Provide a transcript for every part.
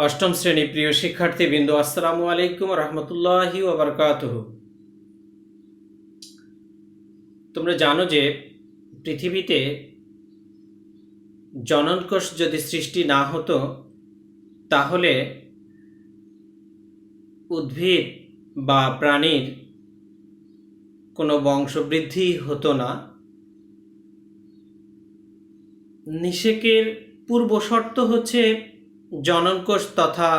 অষ্টম শ্রেণী প্রিয় শিক্ষার্থীবৃন্দ, আসসালামু আলাইকুম রহমতুল্লাহি ওয়া বারাকাতুহু। তোমরা জানো যে পৃথিবীতে জননকোষ যদি সৃষ্টি না হতো তাহলে উদ্ভিদ বা প্রাণীর কোনো বংশবৃদ্ধি হতো না। নিষেকের পূর্ব শর্ত হচ্ছে জননকোষ তথা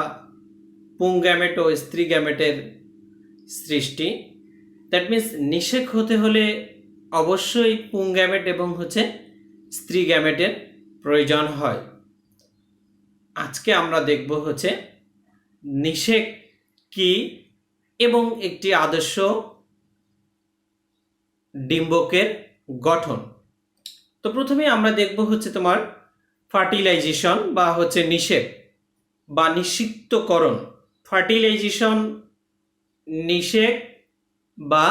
পুংগ্যামেট ও স্ত্রী গ্যামেটের সৃষ্টি। দ্যাট মিন্স নিষেক হতে হলে অবশ্যই পুংগ্যামেট এবং স্ত্রী গ্যামেটের প্রয়োজন হয়। আজকে আমরা দেখব নিষেক কি এবং একটি আদর্শ ডিম্বকের গঠন। তো প্রথমে আমরা দেখব তোমার ফার্টিলাইজেশন বা নিষেক বা নিষিক্তকরণ। ফার্টিলাইজেশন, নিষেক বা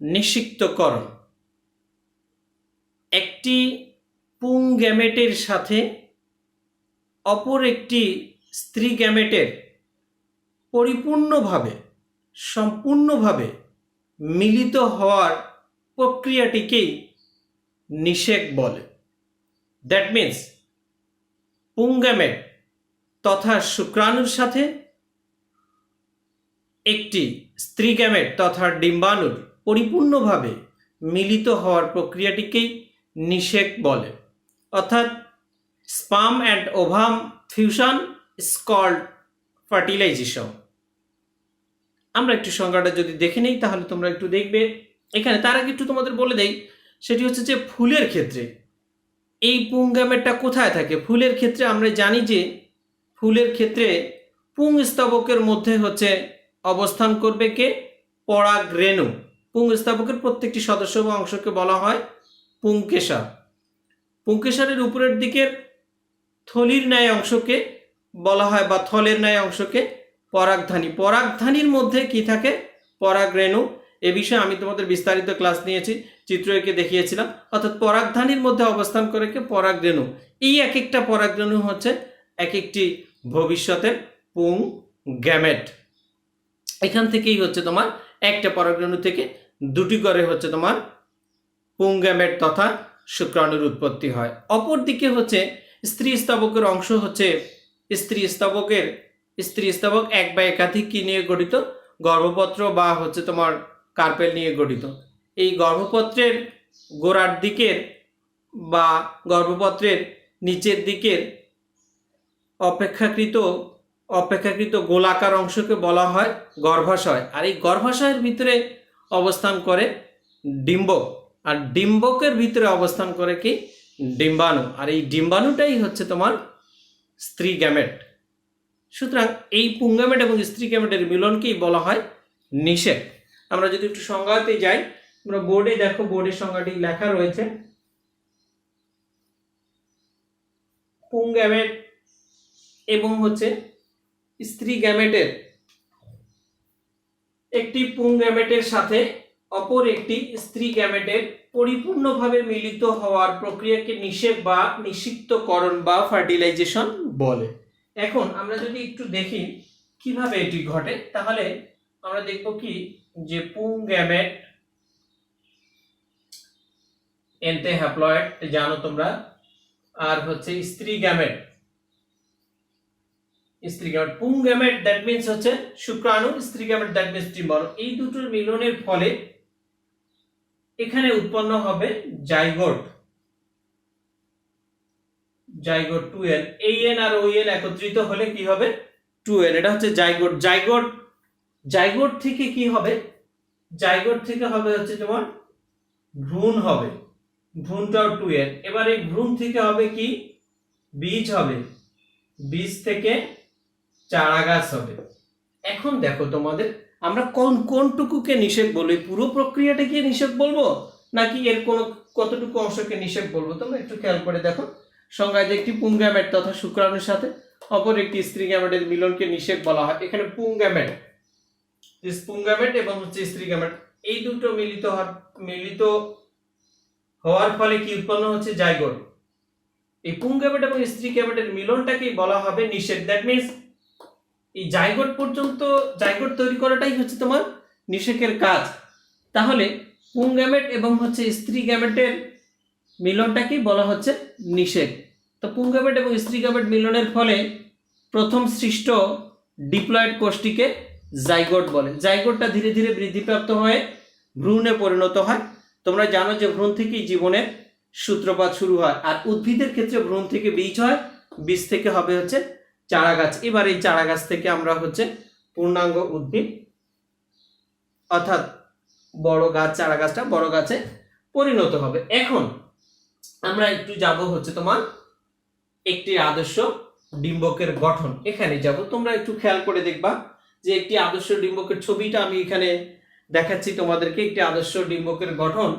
নিষিক্তকরণ। একটি পুংগ্যামেটের সাথে অপর একটি স্ত্রী গ্যামেটের সম্পূর্ণভাবে মিলিত হওয়ার প্রক্রিয়াটিকেই নিষেক বলে। দ্যাট মিন্স পুংগ্যামেট তথা শুক্রাণুর সাথে একটি স্ত্রী গ্যামেট তথা ডিম্বাণুর পরিপূর্ণভাবে মিলিত হওয়ার প্রক্রিয়াটিকেই নিষেক বলে। অর্থাৎ sperm and ovum fusion is called fertilization. আমরা একটু সংজ্ঞাটা যদি দেখে নেই তাহলে তোমরা একটু দেখবে। এখানে তার আগে একটু তোমাদের বলে দেই, সেটি যে ফুলের ক্ষেত্রে এই পুংগ্যামেটটা কোথায় থাকে। ফুলের ক্ষেত্রে আমরা জানি যে ফুলের ক্ষেত্রে পুংস্তবকের মধ্যে অবস্থান করবে কে? পরাগরেণু। পুংস্তবকের প্রত্যেকটি সদস্য বা অংশকে বলা হয় পুংকেশর। পুংকেশরের উপরের দিকের থলির ন্যায় অংশকে বলা হয় বা থলের ন্যায় অংশকে পরাগধানী। পরাগধানীর মধ্যে কি থাকে? পরাগরেণু। এ বিষয়ে আমি তোমাদের বিস্তারিত ক্লাস নিয়েছি, চিত্র এঁকে দেখিয়েছিলাম। অর্থাৎ পরাগধানীর মধ্যে অবস্থান করে কে? পরাগরেণু। এই এক একটা পরাগরেণু এক একটি ভবিষ্যতের পুংগ্যামেট। এখান থেকেই তোমার একটা পরাগরেণু থেকে দুটি করে তোমার পুংগ্যামেট তথা শুক্রাণুর উৎপত্তি হয়। অপরদিকে স্ত্রী স্তবকের অংশ স্ত্রী স্তবক এক বা একাধিক কি নিয়ে গঠিত? গর্ভপত্র বা তোমার কার্পেল নিয়ে গঠিত। এই গর্ভপত্রের গোড়ার দিকের বা গর্ভপত্রের নিচের দিকের অপেক্ষাকৃত গোলাকার অংশকে বলা হয় গর্ভাশয়। আর এই গর্ভাশয়ের ভিতরে অবস্থান করে ডিম্বক, আর ডিম্বকের ভিতরে অবস্থান করে কি? ডিম্বাণু। আর এই ডিম্বাণুটাই তোমার স্ত্রী গ্যামেট। সুতরাং এই পুংগ্যামেট এবং স্ত্রী গ্যামেটের মিলনকেই বলা হয় নিষেক। আমরা যদি একটু সংজ্ঞাতে যাই, আমরা বোর্ডে দেখো, বোর্ডের সংজ্ঞাটি লেখা রয়েছে। পুংগ্যামেট এবং স্ত্রী গ্যামেটের একটি পুংগ্যামেটের সাথে অপর একটি স্ত্রী গ্যামেটের পরিপূর্ণভাবে মিলিত হওয়ার প্রক্রিয়াকে নিষেক বা নিষিক্তকরণ বা ফার্টিলাইজেশন বলে। এখন আমরা যদি একটু দেখি কিভাবে এটি ঘটে, তাহলে আমরা দেখব কি যে পুংগ্যামেট এন্টেহ্যাপ্লয়েড জানো তোমরা, আর স্ত্রী গ্যামেট পুংগ্যামেট দ্যাট মিন্স শুক্রাণু, স্ত্রী গ্যামেট দ্যাট মিন্স ডিম্বাণু। এই দুটোর মিলনের ফলে এখানে উৎপন্ন হবে জাইগোট। 2n। এই n আর ওই n একত্রিত হলে কি হবে? 2n। এটা জাইগোট। জাইগোট থেকে কি হবে? জাইগোট থেকে হবে তোমার ভ্রূণ হবে। ভ্রূণটাও 2n। এবার এই ভ্রূণ থেকে হবে কি? বীজ হবে। বীজ থেকে চারা গাছ হবে। এখন দেখো তোমাদের, আমরা কোনটুকুকে নিষেক বলবো? পুরো প্রক্রিয়াটাকে নিষেক বলবো নাকি এর কতটুকু অংশকে নিষেক বলবো? তোমরা একটু খেয়াল করে দেখো। সংজ্ঞায় যে একটি পুংগ্যামেট তথা শুক্রাণুর সাথে অপর একটি স্ত্রী গ্যামেটের মিলনকে নিষেক বলা হয়। এখানে পুংগ্যামেট এবং স্ত্রী গ্যামেট এই দুটো মিলিত হওয়ার ফলে কি উৎপন্ন হচ্ছে? জাইগোট। এই পুংগ্যামেট এবং স্ত্রী গ্যামেটের মিলনটাকেই বলা হবে নিষেক। দ্যাট মিন্স এই জাইগোট পর্যন্ত জাইগোট তৈরি করাটাই হচ্ছে তোমার নিষেকের কাজ। তাহলে পুং গ্যামেট এবং হচ্ছে স্ত্রী গ্যামেটের মিলনটাকেই বলা হচ্ছে নিষেক। তো পুং গ্যামেট এবং স্ত্রী গ্যামেট মিলনের ফলে প্রথম সৃষ্ট ডিপ্লয়েড কোষটিকে জাইগোট বলে। জাইগোটটা ধীরে ধীরে বৃদ্ধিপ্রাপ্ত হয়ে ভ্রূণে পরিণত হয়। তোমরা জানো যে ভ্রূণ থেকেই জীবনের সূত্রপাত শুরু হয়, আর উদ্ভিদের ক্ষেত্রে ভ্রূণ থেকে বীজ হয়, বীজ থেকে হবে হচ্ছে চারা গাছ। এবার এই চারা গাছ থেকে আমরা হচ্ছে পূর্ণাঙ্গ উদ্ভিদ অর্থাৎ বড় গাছ, চারা গাছটা বড় গাছে পরিণত হবে। এখন আমরা একটু যাব হচ্ছে তোমার একটি আদর্শ ডিম্বকের গঠন। এখানে যাব, তোমরা একটু খেয়াল করে দেখবা যে একটি আদর্শ ডিম্বকের ছবিটা আমি এখানে দেখাচ্ছি তোমাদেরকে। একটি আদর্শ ডিম্বকের গঠন,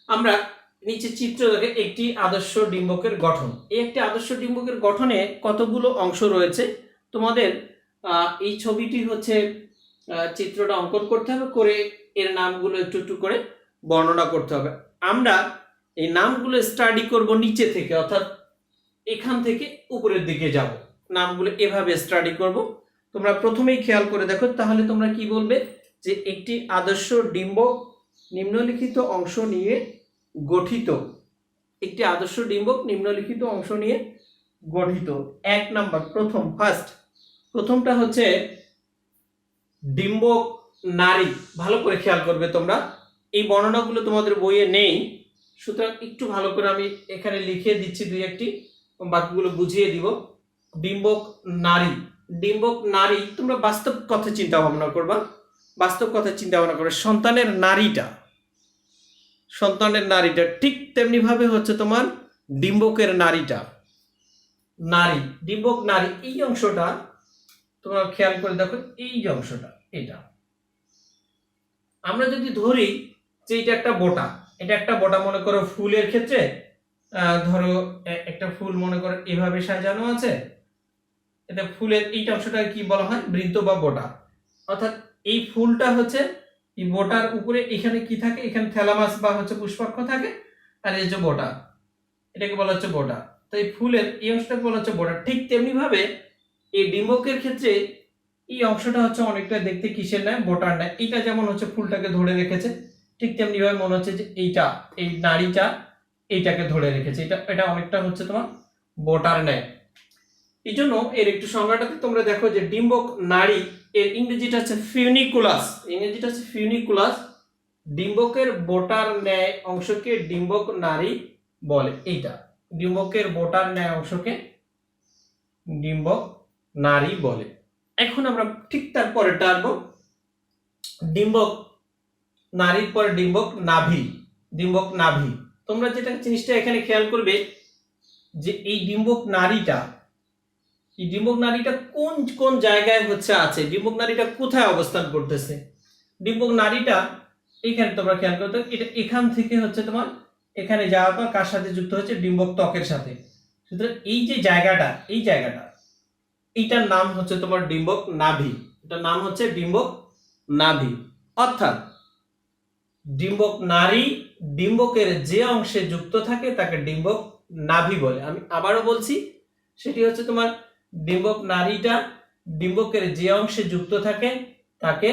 আমরা নিচে চিত্র দেখে একটি আদর্শ ডিম্বকের গঠন। এই একটি আদর্শ ডিম্বকের গঠনে কতগুলো অংশ রয়েছে তোমাদের এই ছবিটি হচ্ছে চিত্রটা অঙ্কন করতে হবে, করে এর নামগুলো একটু একটু করে বর্ণনা করতে হবে। আমরা এই নামগুলো স্টাডি করব নিচে থেকে, অর্থাৎ এখান থেকে উপরের দিকে যাব, নামগুলো এভাবে স্টাডি করব। তোমরা প্রথমেই খেয়াল করে দেখো, তাহলে তোমরা কি বলবে যে একটি আদর্শ ডিম্বক নিম্নলিখিত অংশ নিয়ে গঠিত। একটি আদর্শ ডিম্বক নিম্নলিখিত অংশ নিয়ে গঠিত। এক নাম্বার, প্রথমটা হচ্ছে ডিম্বক নারী। ভালো করে খেয়াল করবে তোমরা, এই বর্ণনাগুলো তোমাদের বইয়ে নেই, সুতরাং একটু ভালো করে আমি এখানে লিখে দিচ্ছি, দুই একটি বাক্যগুলো বুঝিয়ে দিব। ডিম্বক নারী, ডিম্বক নারী, তোমরা বাস্তব কথা চিন্তা ভাবনা করবা, বাস্তব কথা চিন্তা ভাবনা করবে। সন্তানের নারীটা ঠিক তেমনি ভাবে হচ্ছে তোমার ডিম্বকের নারীটা, নারী, ডিম্বক নারী। এই অংশটা তোমরা খেয়াল করে দেখো, এই যে অংশটা, এটা আমরা যদি ধরি যে এটা একটা বোটা, মনে করো ফুলের ক্ষেত্রে ধরো একটা ফুল মনে করো এভাবে সাজানো আছে, এটা ফুলের এইটা অংশটাকে কি বলা হয়? বৃন্ত বা বোটা। অর্থাৎ এই ফুলটা হচ্ছে এই বোটার উপরে এখানে কি থাকে? এখানে থ্যালামাস বা হচ্ছে পুষ্পাক্ষ থাকে, আর এই যে বোটা, এটাকে বলা হচ্ছে বোটা। তো এই ফুলের এই অংশটাকে বলা হচ্ছে বোটা। ঠিক তেমনি ভাবে এই ডিম্বকের ক্ষেত্রে এই অংশটা হচ্ছে অনেকটা দেখতে কিসের ন্যায়? বোটার ন্যায়। এটা যেমন হচ্ছে ফুলটাকে ধরে রেখেছে, ঠিক তেমনি ভাবে মনে হচ্ছে যে এই নাড়িটা এইটাকে ধরে রেখেছে, এটা অনেকটা হচ্ছে তোমার বোটার ন্যায়। এই জন্য এর একটু সংজ্ঞাটাতে তোমরা দেখো যে ডিম্বক নাড়ি এর ইংরেজিটা হচ্ছে ফিউনিকুলাস। ডিম্বকের বোটার ন্যায় অংশকে ডিম্বক নাড়ি বলে। এইটা ডিম্বকের বোটার ন্যায় অংশকে ডিম্বক নাড়ি বলে। এখন আমরা ঠিক তারপরে টানবো ডিম্বক নারীর পরে ডিম্বক নাভি। তোমরা যেটা জিনিসটা এখানে খেয়াল করবে যে এই ডিম্বক নারীটা কোন কোন জায়গায় হচ্ছে আছে, ডিম্বক নারীটা কোথায় অবস্থান করতেছে। ডিম্বক নারীটা এখানে তোমরা খেয়াল করতে, এটা এখান থেকে হচ্ছে তোমার এখানে যাওয়ার পর কার সাথে যুক্ত হচ্ছে? ডিম্বক ত্বকের সাথে। সুতরাং এই যে জায়গাটা, এইটার নাম হচ্ছে তোমার ডিম্বক নাভি। এটার নাম হচ্ছে ডিম্বক নাভি। অর্থাৎ ডিম্বক নারী ডিম্বকের যে অংশে যুক্ত থাকে তাকে ডিম্বক নাভি বলে। আমি আবারও বলছি, সেটি হচ্ছে তোমার ডিম্বক নারীটা ডিম্বকের যে অংশে যুক্ত থাকে তাকে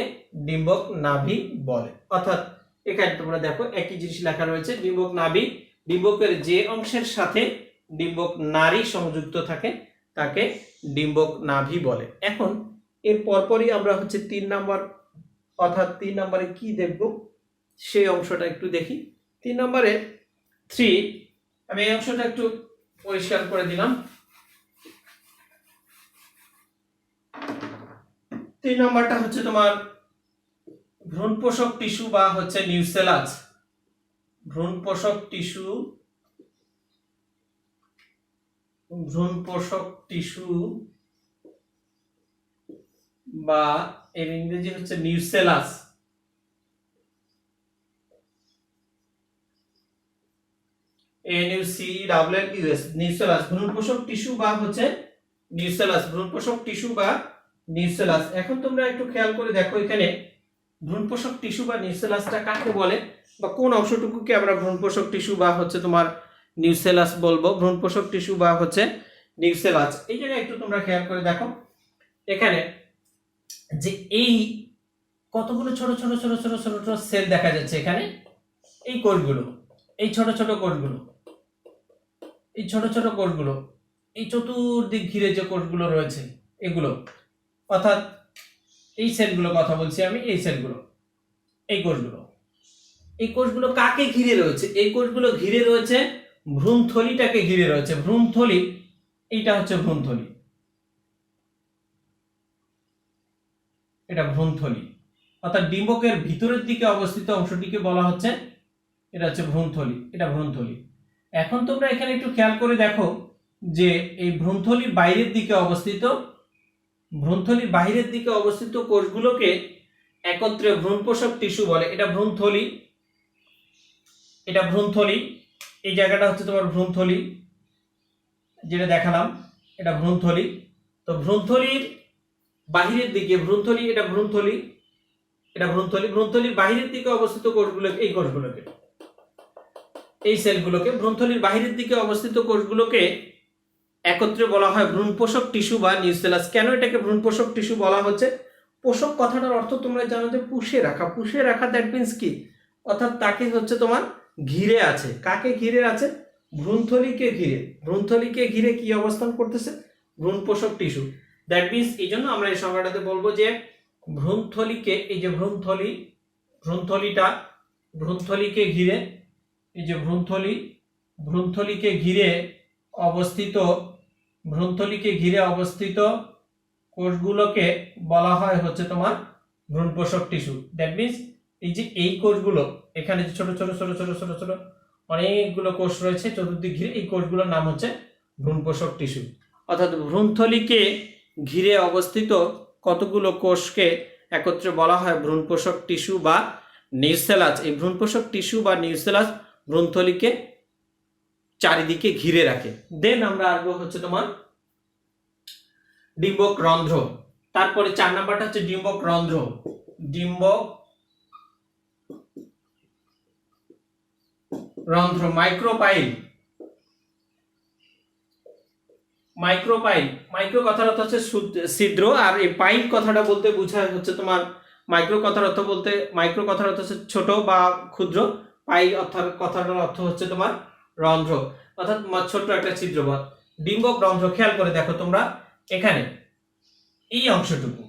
ডিম্বক নাভি বলে। অর্থাৎ এখানে তোমরা দেখো একই জিনিস লেখা রয়েছে, ডিম্বক নাভি, ডিম্বকের যে অংশের সাথে ডিম্বক নারী সংযুক্ত থাকে তাকে ডিম্বক নাভি বলে। এখন এর পরপরই আমরা হচ্ছে 3 নাম্বার, অর্থাৎ 3 নম্বরে কি দেখব সেই অংশটা একটু দেখি। 3 নম্বরে 3, আমি এই অংশটা একটু পরিষ্কার করে দিলাম। 3 নম্বরটা হচ্ছে তোমার ভ্রূণপোষক টিস্যু বা হচ্ছে নিউসেলাস। ভ্রূণপোষক টিস্যু বা এর ইংরেজি হচ্ছে নিউসেলাস। নিউসেলাস, ভ্রূণপোষক টিস্যু বা হচ্ছে নিউসেলাস, ভ্রূণপোষক টিস্যু বা নিউসেলাস। এখন তোমরা একটু খেয়াল করে দেখো এখানে ভ্রূণপোষক টিস্যু বা নিউসেলাসটা কাকে বলে, বা কোন অংশটুকুকে আমরা ভ্রূণপোষক টিস্যু বা হচ্ছে তোমার নিউসেলাস বলবো। ভ্রূণপোষক টিস্যু বা হচ্ছে নিউসেলাস, এই জায়গায় একটু তোমরা খেয়াল করে দেখো। এখানে যে এই কতগুলো ছোট ছোট ছোট ছোট ছোট ছোট সেল দেখা যাচ্ছে এখানে, এই কোষগুলো, এই ছোট ছোট কোষগুলো, এই ছোট ছোট কোষগুলো, এই চতুর্দিক ঘিরে যে কোষগুলো রয়েছে এগুলো, অর্থাৎ এই সেলগুলো কথা বলছি আমি, এই সেলগুলো, এই কোষগুলো, এই কোষগুলো কাকে ঘিরে রয়েছে? এই কোষগুলো ঘিরে রয়েছে ভ্রূণথলিটাকে ঘিরে রয়েছে। ভ্রূণথলি, এইটা হচ্ছে ভ্রূণথলি, এটা ভ্রূণথলি, অর্থাৎ ডিম্বকের ভিতরের দিকে অবস্থিত অংশটিকে বলা হচ্ছে, এটা হচ্ছে ভ্রূণথলি, এটা ভ্রূণথলি। এখন তোমরা এখানে একটু খেয়াল করে দেখো যে এই ভ্রূণথলির বাইরের দিকে অবস্থিত, ভ্রূণথলির বাইরের দিকে অবস্থিত কোষগুলোকে একত্রে ভ্রূণপোষক টিস্যু বলে। এটা ভ্রূণথলি, এটা ভ্রূণথলি, এই জায়গাটা হচ্ছে তোমার ভ্রূণথলি, যেটা দেখালাম, এটা ভ্রূণথলি। তো ভ্রূণথলির বাহিরের দিকে, ভ্রূণথলি, এটা ভ্রূণথলি, এটা ভ্রূণথলি, ভ্রূণথলির বাহিরের দিকে অবস্থিত কোষগুলো, এই কোষগুলোকে, এই সেলগুলোকে, ভ্রূণথলির বাহিরের দিকে অবস্থিত কোষগুলোকে একত্রে বলা হয় ভ্রূণপোষক টিস্যু বা নিউসেলাস। কেন এটাকে ভ্রূণপোষক টিস্যু বলা হচ্ছে? পোষক কথাটার অর্থ তোমরা জানো যে পুষে রাখা, পুষে রাখা, দ্যাট মিন্স কি, অর্থাৎ তাকে হচ্ছে তোমার ঘিরে আছে। কাকে ঘিরে আছে? ভ্রূণথলিকে ঘিরে। ভ্রূণথলিকে ঘিরে কি অবস্থান করতেছে? ভ্রূণপোষক টিস্যু। দ্যাট মিন্স এই জন্য আমরা এই সংজ্ঞাটাতে বলবো যে ভ্রূণথলিকে, এই যে ভ্রূণথলি, ভ্রূণথলিটা, ভ্রূণথলিকে ঘিরে, এই যে ভ্রূণথলি, ভ্রূণথলিকে ঘিরে অবস্থিত, ভ্রূণথলিকে ঘিরে অবস্থিত কোষগুলোকে বলা হয় হচ্ছে তোমার ভ্রূণপোষক টিস্যু। দ্যাট মিন্স এই যে এই কোষগুলো, এখানে যে ছোট ছোট ছোট ছোট ছোট ছোট অনেকগুলো কোষ রয়েছে চতুর্দিক ঘিরে, এই কোষগুলোর নাম হচ্ছে ভ্রূণপোষক টিস্যু। অর্থাৎ ভ্রূণথলিকে ঘিরে অবস্থিত কতগুলো কোষকে একত্রে বলা হয় ভ্রূণপোষক টিস্যু বা নিউসেলাস। এই ভ্রূণপোষক টিস্যু বা নিউসেলাস ভ্রূণথলিকে চারিদিকে ঘিরে রাখে। দেন আমরা আসবো হচ্ছে তোমার ডিম্বক রন্ধ্র। তারপরে 4 নাম্বারটা হচ্ছে ডিম্বক রন্ধ্র। ডিম্বক রন্ধ্র, মাইক্রোপাইল। মাইক্রোপাইল, মাইক্রো কথার অর্থ হচ্ছে ছিদ্র, আর এই পাইল কথাটা বলতে বোঝায় হচ্ছে তোমার, মাইক্রো কথার অর্থ বলতে, মাইক্রো কথার অর্থ হচ্ছে ছোট বা ক্ষুদ্র, পাইল অর্থাৎ কথাটার অর্থ হচ্ছে তোমার রন্ধ্র, অর্থাৎ ছোট্ট একটা ছিদ্রপথ। ডিম্বক রন্ধ্র, খেয়াল করে দেখো তোমরা এখানে এই অংশটুকু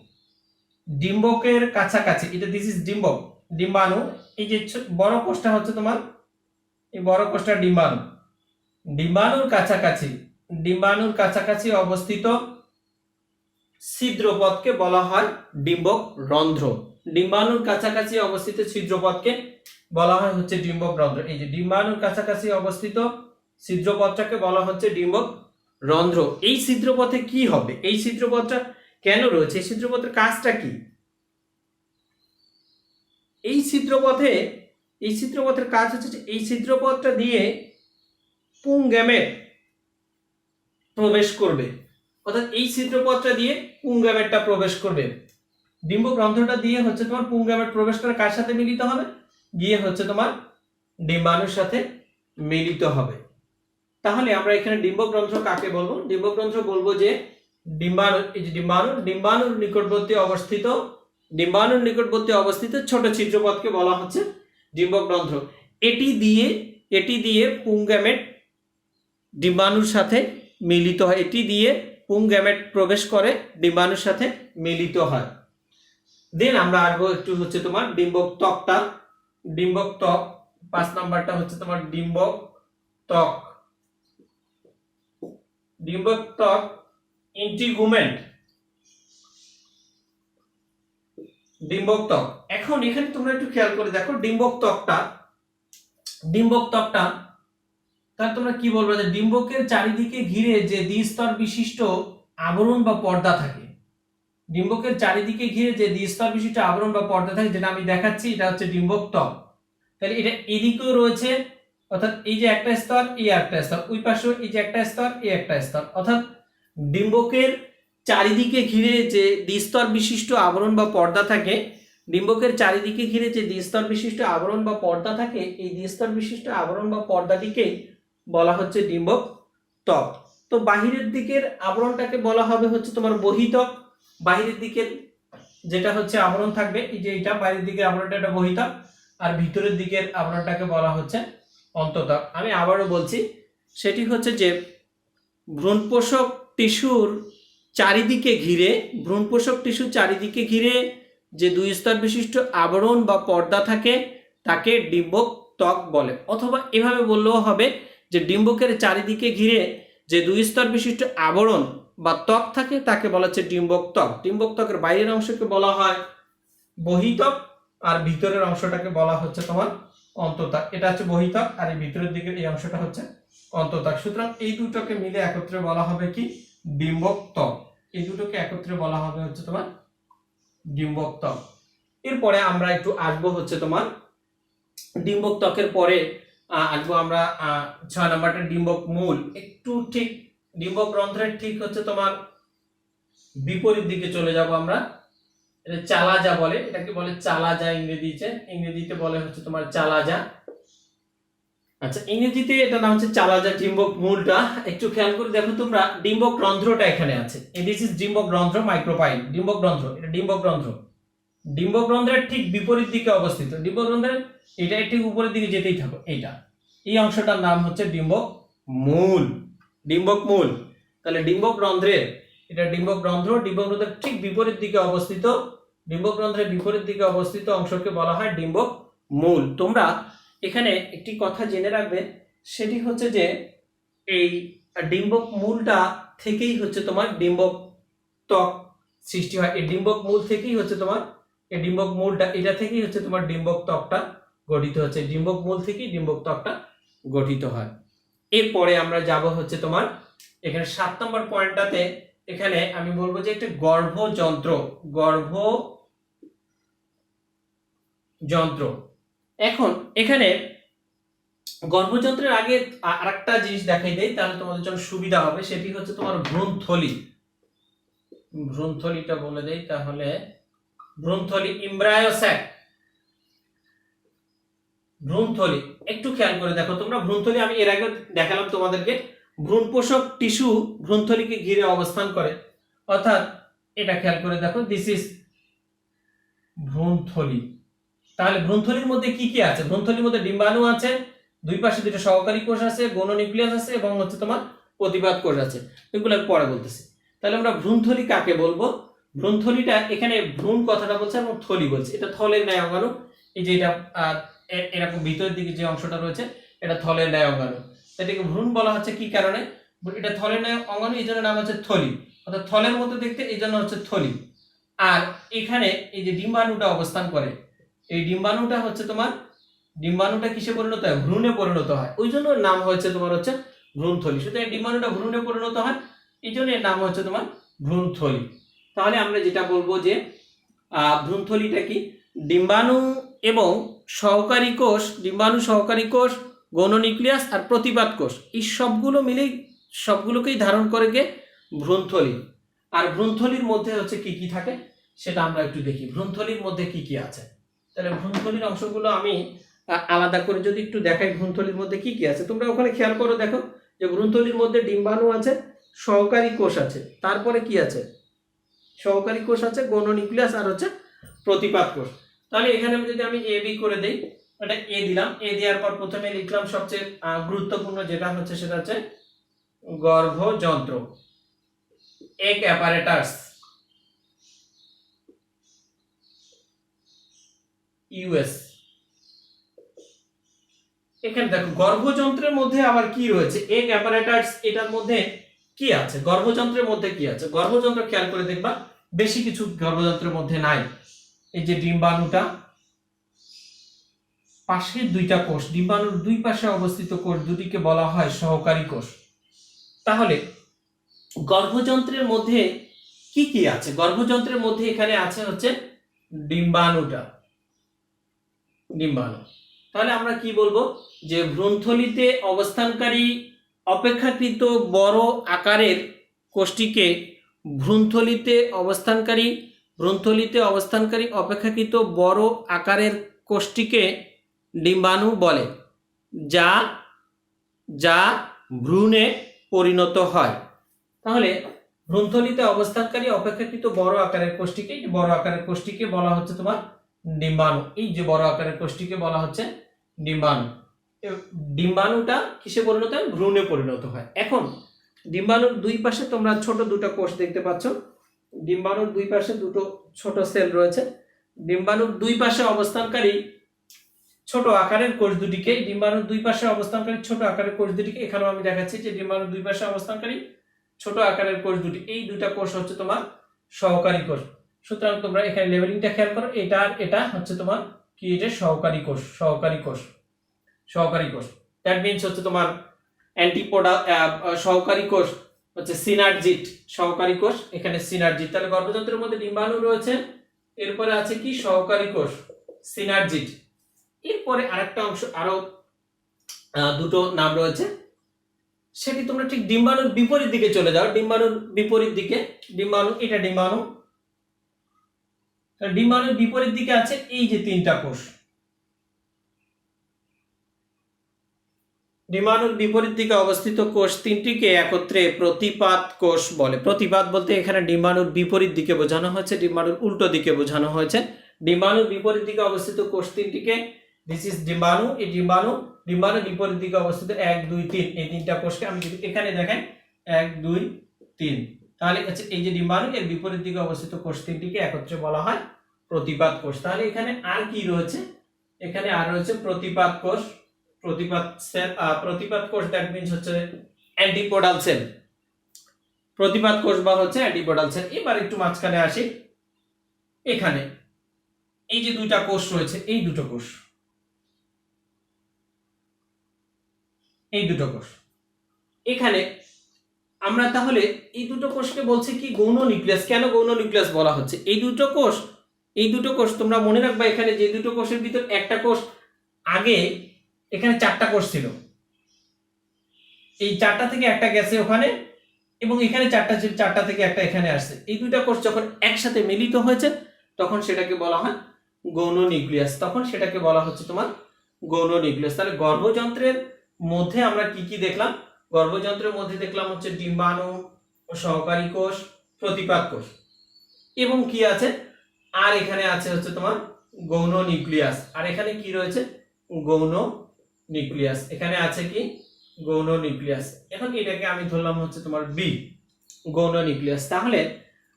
ডিম্বকের কাছাকাছি, এটা দিস ইজ ডিম্বক, ডিম্বাণু। এই যে বড় কোষটা হচ্ছে তোমার, এই বড় কোষটা ডিম্বাণু, ডিম্বাণুর কাছাকাছি, ডিম্বাণুর কাছাকাছি অবস্থিত ছিদ্রপথকে বলা হয় ডিম্বক রন্ধ্র। ডিম্বাণুর কাছাকাছি অবস্থিত ছিদ্রপথকে বলা হয় হচ্ছে ডিম্বক রন্ধ্র। এই যে ডিম্বাণুর কাছাকাছি অবস্থিত ছিদ্রপথটাকে বলা হচ্ছে ডিম্বক রন্ধ্র। এই ছিদ্রপথে কি হবে? এই ছিদ্রপথটা কেন রয়েছে? এই ছিদ্রপথের কাজটা কি? এই ছিদ্রপথে, এই ছিদ্রপথের কাজ হচ্ছে এই ছিদ্রপথটা দিয়ে পুংগ্যামেট প্রবেশ করবে, অর্থাৎ এই ছিদ্রপথটা দিয়ে পুংগ্যামেটটা প্রবেশ করবে। ডিম্বক রন্ধ্রটা দিয়ে হচ্ছে তোমার পুংগ্যামেট প্রবেশ করে কার সাথে মিলিত হবে? গিয়ে হচ্ছে তোমার ডিম্বাণুর সাথে মিলিত হবে। তাহলে আমরা এখানে ডিম্বক রন্ধ্র কাকে বলবো? ডিম্বক রন্ধ্র বলবো যে ডিম্বাণু, এই যে ডিম্বাণু, ডিম্বাণুর নিকটবর্তী অবস্থিত, ডিম্বাণুর নিকটবর্তী অবস্থিত ছোট ছিদ্রপথকে বলা হচ্ছে ডিম্বক রন্ধ্র। এটি দিয়ে পুংগ্যামেট ডিম্বাণুর সাথে মিলিত হয়, এটি দিয়ে পুংগ্যামেট প্রবেশ করে ডিম্বাণুর সাথে মিলিত হয়। দেন আমরা আসবো একটু হচ্ছে তোমার ডিম্বক ত্বকটা। ডিম্বক ত্বক 5 নাম্বারটা হচ্ছে তোমার ডিম্বক ত্বক। ডিম্বক ত্বক ইন্টিগুমেন্ট, ডিম্বক ত্বক। এখন এখানে তোমরা একটু খেয়াল করে দেখো ডিম্বক ত্বকটা, ডিম্বক ত্বকটা তাহলে তোমরা কি বলবো? যে ডিম্বকের চারিদিকে ঘিরে যে দ্বিস্তর বিশিষ্ট আবরণ বা পর্দা থাকে, ডিম্বকের চারিদিকে ঘিরে যে দ্বিস্তর বিশিষ্ট আবরণ বা পর্দা থাকে, যেটা আমি দেখাচ্ছি, এটা হচ্ছে ডিম্বক ত্বক। তাহলে এটা এদিকেও রয়েছে, অর্থাৎ এই যে একটা স্তর, এই একটা স্তর, ওই পাশেও এই যে একটা স্তর, এই একটা স্তর, অর্থাৎ ডিম্বকের চারিদিকে ঘিরে যে দ্বিস্তর বিশিষ্ট আবরণ বা পর্দা থাকে, ডিম্বকের চারিদিকে ঘিরে যে দ্বিস্তর বিশিষ্ট আবরণ বা পর্দা থাকে, এই দ্বিস্তর বিশিষ্ট আবরণ বা পর্দাটিকে বলা হচ্ছে ডিম্বক ত্বক। তো বাহিরের দিকের আবরণটাকে বলা হবে হচ্ছে তোমার বহিত্বক, বাইরের দিকের যেটা হচ্ছে আবরণ থাকবে, এই যে এটা বাইরের দিকের আবরণটা এটা বহিতক, আর ভিতরের দিকের আবরণটাকে বলা হচ্ছে অন্ততক। আমি আবারও বলছি, সেটি হচ্ছে যে ভ্রূণপোষক টিস্যুর চারিদিকে ঘিরে, ভ্রূণপোষক টিস্যুর চারিদিকে ঘিরে যে দুই স্তর বিশিষ্ট আবরণ বা পর্দা থাকে তাকে ডিম্বক ত্বক বলে। অথবা এভাবে বললেও হবে যে ডিম্বকের চারিদিকে ঘিরে যে দুই স্তর বিশিষ্ট আবরণ বা ত্বক থাকে তাকে বলা হচ্ছে ডিম্বক ত্বক। ডিম্বক ত্বকের বাইরের অংশকে বলা হয় বহিত্বক, আর ভিতরের অংশটাকে বলা হচ্ছে তোমার অন্তত্বক। এটা হচ্ছে বহিত্বক, আর এই ভিতরের দিকের এই অংশটা হচ্ছে অন্তত্বক। সুতরাং এই দুটোকে মিলে একত্রে বলা হবে কি? ডিম্বক ত্বক। এই দুটোকে একত্রে বলা হবে হচ্ছে তোমার ডিম্বক ত্বক। এরপরে আমরা একটু আসবো হচ্ছে তোমার ডিম্বক ত্বকের পরে আসবো আমরা 6 নাম্বারটা ডিম্বক মূল। একটু ঠিক ডিম্বক রন্ধ্রের ঠিক হচ্ছে তোমার বিপরীত দিকে চলে যাব আমরা। এটা চালাজা বলে, এটাকে বলে চালাজা ইংরেজিতে বলে হচ্ছে তোমার চালাজা। আচ্ছা, ইংরেজিতে এটা নাম হচ্ছে চালাজা। ডিম্বক মূলটা একটু খেয়াল করে দেখো তোমরা, ডিম্বক রন্ধ্রটা এখানে আছে। দিস ইজ ডিম্বক রন্ধ্র, মাইক্রোপাইল। ডিম্বক রন্ধ্র, এটা ডিম্বক রন্ধ্র। ডিম্বক রন্ধ্রের ঠিক বিপরীত দিকে অবস্থিত। ডিম্বক রন্ধ্রের এটা ঠিক উপরের দিকে যেতেই থাকো, এইটা এই অংশটার নাম হচ্ছে ডিম্বক মূল। ডিম্বক মূল। তাহলে ডিম্বক রন্ধ্রের, এটা ডিম্বক রন্ধ্র, ডিম্বক রন্ধ্রের ঠিক বিপরীত দিকে অবস্থিত, ডিম্বক রন্ধ্রের বিপরীত দিকে অবস্থিত অংশকে বলা হয় ডিম্বক মূল। তোমরা এখানে একটি কথা জেনে রাখবে, সেটি হচ্ছে যে এই ডিম্বক মূলটা থেকেই হচ্ছে তোমার ডিম্বক ত্বক সৃষ্টি হয়। এই ডিম্বক মূল থেকেই হচ্ছে তোমার, এই ডিম্বক মূলটা এটা থেকেই হচ্ছে তোমার ডিম্বক ত্বকটা গঠিত হচ্ছে। ডিম্বক মূল থেকেই ডিম্বক ত্বকটা গঠিত হয়। এরপরে আমরা যাব হচ্ছে তোমার এখানে 7 নম্বর পয়েন্টটাতে। এখানে আমি বলবো যে একটা গর্ভযন্ত্র। গর্ভযন্ত্র। এখন এখানে গর্ভযন্ত্রের আগে আরেকটা জিনিস দেখাই দেই, তাহলে তোমাদের জন্য সুবিধা হবে। সেটি হচ্ছে তোমার ভ্রূণথলি। ভ্রূণথলিটা বলে দেই তাহলে। ভ্রূণথলি, এমব্রায়োস্যাক। ভ্রূণথলি একটু খেয়াল করে দেখো তোমরা। ভ্রূণথলি আমি এর আগে দেখালাম তোমাদেরকে। ভ্রূণপোষক টিস্যু ভ্রূণথলিকে ঘিরে অবস্থান করে, অর্থাৎ এটা খেয়াল করে দেখো, দিস ইজ ভ্রূণথলি। তাহলে ভ্রূণথলির মধ্যে কি কি আছে? ভ্রূণথলির মধ্যে ডিম্বাণু আছে, দুই পাশে দুটো সহকারী কোষ আছে, গৌণ নিউক্লিয়াস আছে, এবং হচ্ছে তোমার প্রতিপাদ কোষ আছে। এগুলো পরে বলতেছি। তাহলে আমরা ভ্রূণথলি কাকে বলবো? ভ্রূণথলিটা এখানে ভ্রূণ কথাটা বলছে এবং থলি বলছে, এটা থলের ন্যায় অঙ্গাণু। এই যে এটা এরকম ভিতরের দিকে যে অংশটা রয়েছে এটা থলের ন্যায় অঙ্গাণু। এটাকে ভ্রূণ বলা হচ্ছে কি কারণে? এটা থলের ন্যায় অঙ্গাণু, এই জন্য নাম হচ্ছে থলি, অর্থাৎ থলের মতো দেখতে, এই জন্য হচ্ছে থলি। আর এখানে এই যে ডিম্বাণুটা অবস্থান করে, এই ডিম্বাণুটা হচ্ছে তোমার, ডিম্বাণুটা কিসে পরিণত হয়? ভ্রূণে পরিণত হয়, ওই জন্য নাম হয়েছে তোমার হচ্ছে ভ্রূণথলি। সুতরাং ডিম্বাণুটা ভ্রূণে পরিণত হয়, এই জন্য এর নাম হচ্ছে তোমার ভ্রূণথলি। তাহলে আমরা যেটা বলবো যে ভ্রূণথলিটা কি? ডিম্বাণু এবং সহকারী কোষ, ডিম্বাণু, সহকারী কোষ, গৌণ নিউক্লিয়াস আর প্রতিপাদ কোষ, এই সবগুলো মিলেই, সবগুলোকেই ধারণ করে গে ভ্রূণথলি। আর ভ্রূণথলির মধ্যে হচ্ছে কি কি থাকে সেটা আমরা একটু দেখি। ভ্রূণথলির মধ্যে কি কি আছে? তাহলে ভ্রূণথলির অংশগুলো আমি আলাদা করে যদি একটু দেখাই, ভ্রূণথলির মধ্যে কি কি আছে তোমরা ওখানে খেয়াল করো, দেখো যে ভ্রূণথলির মধ্যে ডিম্বাণু আছে, সহকারী কোষ আছে, তারপরে কি আছে? সহকারী কোষ আছে, গৌণ নিউক্লিয়াস আর হচ্ছে প্রতিপাদ কোষ। তাহলে এখানে যদি আমি এ বি করে দেই, এটা এ দিলাম, এ দেওয়ার পর প্রথমে লিখলাম সবচেয়ে গুরুত্বপূর্ণ যেটা হচ্ছে সেটা হচ্ছে গর্ভযন্ত্র, এক অ্যাপারেটাস, ইউএস। এখানে দেখো গর্ভযন্ত্রের মধ্যে আবার কি রয়েছে? এক অ্যাপারেটাস, এটার মধ্যে কি আছে? গর্ভযন্ত্রের মধ্যে কি আছে? গর্ভযন্ত্র খেয়াল করে দেখবা, বেশি কিছু গর্ভযন্ত্রের মধ্যে নাই। এই যে ডিম্বাণুটা, পাশে দুইটা কোষ, ডিম্বাণুর দুই পাশে অবস্থিত কোষ দুটিকে বলা হয় সহকারী কোষ। তাহলে গর্ভযন্ত্রের মধ্যে কি কি আছে? গর্ভযন্ত্রের মধ্যে এখানে আছে হচ্ছে ডিম্বাণুটা, ডিম্বাণু। তাহলে আমরা কি বলবো? যে ভ্রূণথলিতে অবস্থানকারী অপেক্ষাকৃত বড় আকারের কোষটিকে ভ্রূণথলিতে অবস্থানকারী অপেক্ষাকৃত বড় আকারের কোষটিকে ডিম্বাণু বলে, যা ভ্রূণে পরিণত হয়। তাহলে ভ্রূণথলিতে অবস্থানকারী অপেক্ষাকৃত বড় আকারের কোষটিকে বলা হচ্ছে তোমার ডিম্বাণু। এই যে বড় আকারের কোষটিকে বলা হচ্ছে ডিম্বাণু। ডিম্বাণুটা কিসে পরিণত হয়? ভ্রূণে পরিণত হয়। এখন ডিম্বাণুর দুই পাশে তোমরা ছোট দুটো কোষ দেখতে পাচ্ছ। ডিম্বাণুর দুই পাশে দুটো ছোট সেল রয়েছে। ডিম্বাণুর দুই পাশে অবস্থানকারী ছোট আকারের কোষ দুটিকে এখানেও আমি দেখাচ্ছি যে ডিম্বাণুর দুই পাশে অবস্থানকারী ছোট আকারের কোষ দুটি, এই দুটা কোষ হচ্ছে তোমার সহকারী কোষ। সুতরাং তোমরা এখানে লেবেলিংটা খেয়াল করো, এটা আর এটা হচ্ছে তোমার কি, এটা সহকারী কোষ। দ্যাট মিন্স হচ্ছে তোমার অ্যান্টিপোডাল সহকারী কোষ হচ্ছে সিনার্জিট, সহকারী কোষ এখানে সিনার্জিট। তাহলে গর্ভযন্ত্রের মধ্যে ডিম্বাণু রয়েছে, এরপরে আছে কি সহকারী কোষ সিনার্জিট। এরপরে আরেকটা অংশ, আরো দুটো নাম রয়েছে, সেটি তোমরা ঠিক ডিম্বাণুর বিপরীত দিকে চলে যাও। ডিম্বাণুর বিপরীত দিকে এটা ডিম্বাণুর বিপরীত দিকে আছে এই যে তিনটা কোষ। ডিম্বাণুর বিপরীত দিকে অবস্থিত কোষ তিনটিকে একত্রে প্রতিপাদ কোষ বলে। প্রতিপাদ বলতে এখানে ডিম্বাণুর বিপরীত দিকে বোঝানো হয়েছে, ডিম্বাণুর উল্টো দিকে বোঝানো হয়েছে। ডিম্বাণুর বিপরীত দিকে অবস্থিত কোষ তিনটিকে, দিস ইজ ডিম্বাণু। এই ডিম্বাণুর বিপরীত দিকে অবস্থিত 1 2 3 এই তিনটা কোষকে আমি যদি এখানে দেখাই 1 2 3, তাহলে এই যে ডিম্বাণু এর বিপরীত দিকে অবস্থিত কোষ তিনটিকে একত্রে বলা হয় প্রতিপাদ কোষ। তাহলে এখানে আর কি রয়েছে? এখানে আর রয়েছে প্রতিপাদ কোষ। প্রতিপাদ কোষ দ্যাট মিন্স হচ্ছে অ্যান্টিপোডাল সেল, প্রতিপাদ কোষ বা হচ্ছে অ্যান্টিপোডাল সেল। এবার একটু মাঝখানে আসি, এখানে এই যে দুইটা কোষ রয়েছে, এই দুটো কোষ এখানে আমরা তাহলে এই দুটো কোষকে বলছে কি গৌণ নিউক্লিয়াস। কেন গৌণ নিউক্লিয়াস বলা হচ্ছে? এই দুটো কোষ তোমরা মনে রাখবা, এখানে যে দুটো কোষের ভিতর একটা কোষ আগে, এখানে 4টা কোষ ছিল, এই 4টা থেকে একটা গেছে ওখানে, এবং এখানে 4টা থেকে একটা এখানে আসছে। এই দুইটা কোষ যখন একসাথে মিলিত হয়েছে তখন সেটাকে বলা হয় গৌণ নিউক্লিয়াস। তখন সেটাকে বলা হচ্ছে তোমার গৌণ নিউক্লিয়াস। তাহলে গর্ভযন্ত্রের মধ্যে আমরা কি কি দেখলাম? গর্ভযন্ত্রের মধ্যে দেখলাম হচ্ছে ডিম্বাণু, সহকারী কোষ, প্রতিপাদ কোষ, এবং কি আছে আর এখানে আছে হচ্ছে তোমার গৌণ নিউক্লিয়াস। আর এখানে কি রয়েছে? গৌণ নিউক্লিয়াস। এখানে আছে কি গৌণ নিউক্লিয়াস। এখন এটাকে আমি ধরলাম হচ্ছে তোমার বি, গৌণ নিউক্লিয়াস। তাহলে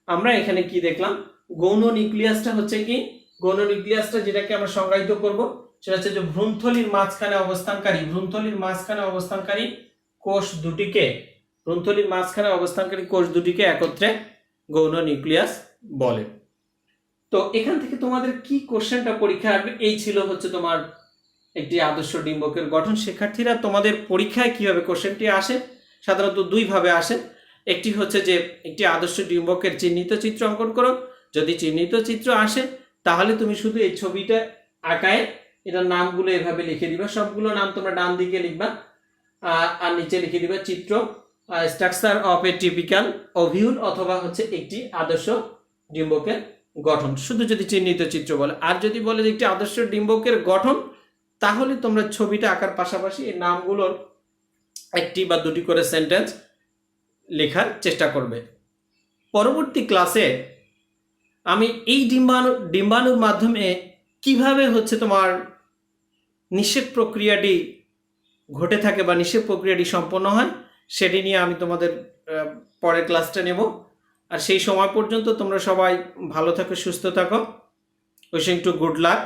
আমরা এখানে কি দেখলাম? গৌণ নিউক্লিয়াসটা হচ্ছে কি, গৌণ নিউক্লিয়াসটা যেটাকে আমরা সংজ্ঞায়িত করব সেটা হচ্ছে যে ভ্রূণথলির মাঝখানে অবস্থানকারী কোষ দুটিকে একত্রে গৌণ নিউক্লিয়াস বলে। তো এখান থেকে তোমাদের কি কোশ্চেনটা পরীক্ষায় আসবে? এই ছিল হচ্ছে তোমার একটি আদর্শ ডিম্বকের গঠন। শিক্ষার্থীরা, তোমাদের পরীক্ষায় কিভাবে কোশ্চেনটি আসে? সাধারণত দুই ভাবে আসে। একটি হচ্ছে যে একটি আদর্শ ডিম্বকের চিহ্নিত চিত্র অঙ্কন করো। যদি চিহ্নিত চিত্র আসে তাহলে তুমি শুধু এই ছবিটা আঁকায় এটার নামগুলো এভাবে লিখে দিবা। সবগুলো নাম তোমরা ডান দিকে লিখবা, আর নিচে লিখে দিবা চিত্র, structure of A typical ovule, অথবা হচ্ছে একটি আদর্শ ডিম্বকের গঠন, শুধু যদি চিহ্নিত চিত্র বলে। আর যদি বলে যে একটি আদর্শ ডিম্বকের গঠন, তাহলে তোমরা ছবিটা আঁকার পাশাপাশি এই নামগুলোর একটি বা দুটি করে সেন্টেন্স লেখার চেষ্টা করবে। পরবর্তী ক্লাসে আমি এই ডিম্বাণুর মাধ্যমে কিভাবে হচ্ছে তোমার নিষেক প্রক্রিয়াটি ঘটে থাকে বা নিষেক প্রক্রিয়াটি সম্পন্ন হয় সেটি নিয়ে আমি তোমাদের পরের ক্লাসটা নেব। আর সেই সময় পর্যন্ত তোমরা সবাই ভালো থাকো, সুস্থ থাকো। Wishing to good lakh.